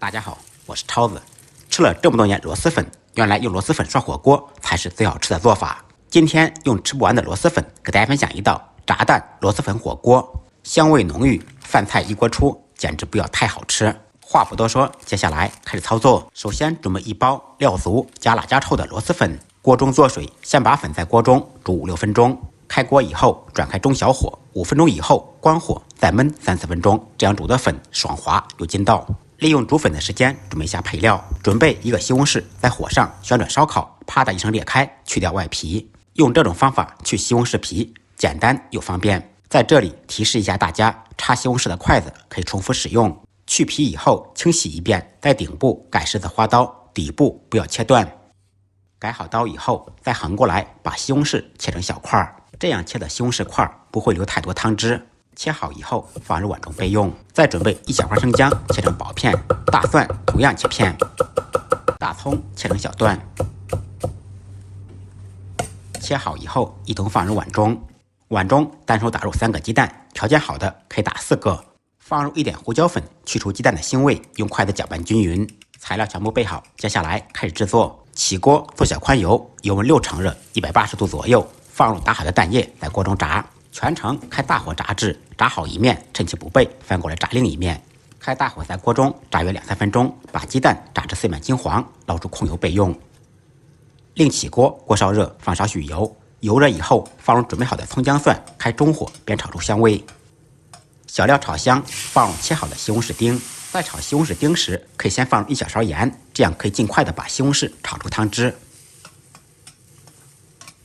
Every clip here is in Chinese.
大家好，我是超子。吃了这么多年螺蛳粉，原来用螺蛳粉涮火锅才是最好吃的做法。今天用吃不完的螺蛳粉给大家分享一道炸蛋螺蛳粉火锅，香味浓郁，饭菜一锅出，简直不要太好吃。话不多说，接下来开始操作。首先准备一包料足加辣加臭的螺蛳粉，锅中做水，先把粉在锅中煮5-6分钟。开锅以后转开中小火，5分钟以后关火，再焖3-4分钟，这样煮的粉爽滑有筋道。利用煮粉的时间准备一下配料，准备一个西红柿，在火上旋转烧烤，啪的一声裂开，去掉外皮。用这种方法去西红柿皮，简单又方便。在这里提示一下大家，插西红柿的筷子可以重复使用。去皮以后清洗一遍，在顶部改狮子花刀，底部不要切断。改好刀以后，再横过来把西红柿切成小块，这样切的西红柿块不会留太多汤汁。切好以后放入碗中备用。再准备1小块生姜切成薄片，大蒜同样切片，大葱切成小段。切好以后一同放入碗中，碗中单手打入3个鸡蛋，条件好的可以打4个。放入一点胡椒粉，去除鸡蛋的腥味，用筷子搅拌均匀。材料全部备好，接下来开始制作。起锅做小宽油，油温6成热，180度左右，放入打好的蛋液在锅中炸，全程开大火炸至，炸好一面，趁其不备翻过来炸另一面。开大火在锅中炸约2-3分钟，把鸡蛋炸至碎满金黄，捞出控油备用。另起锅，锅烧热，放少许油，油热以后放入准备好的葱姜蒜，开中火煸炒出香味。小料炒香，放入切好的西红柿丁。在炒西红柿丁时，可以先放入1小勺盐，这样可以尽快的把西红柿炒出汤汁。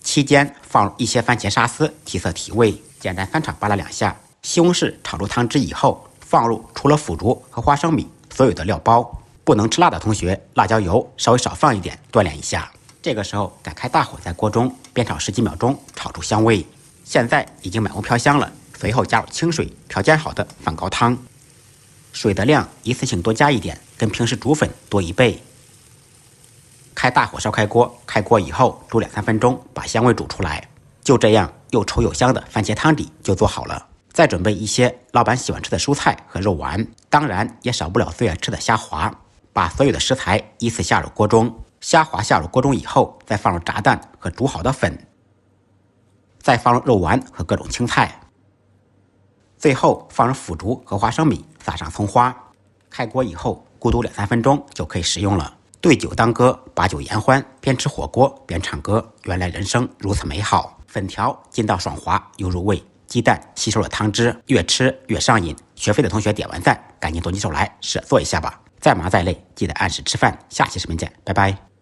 期间放入一些番茄沙丝，提色提味，简单翻炒扒拉2下。西红柿炒出汤汁以后，放入除了腐竹和花生米所有的料包。不能吃辣的同学，辣椒油稍微少放一点，锻炼一下。这个时候改开大火在锅中煸炒10几秒钟，炒出香味。现在已经满屋飘香了。随后加入清水，条件好的放高汤，水的量一次性多加一点，跟平时煮粉多1倍。开大火烧开锅，开锅以后煮2-3分钟，把香味煮出来。就这样又稠又香的番茄汤底就做好了。再准备一些老板喜欢吃的蔬菜和肉丸，当然也少不了最爱吃的虾滑。把所有的食材依次下入锅中，虾滑下入锅中以后，再放入炸蛋和煮好的粉，再放入肉丸和各种青菜。最后放入腐竹和花生米，撒上葱花。开锅以后咕嘟2-3分钟就可以食用了。对酒当歌，把酒言欢，边吃火锅边唱歌，原来人生如此美好。粉条筋道爽滑又入味，鸡蛋吸收了汤汁，越吃越上瘾。学会的同学点完赞，赶紧动起手来试着做一下吧。再忙再累，记得按时吃饭。下期视频见，拜拜。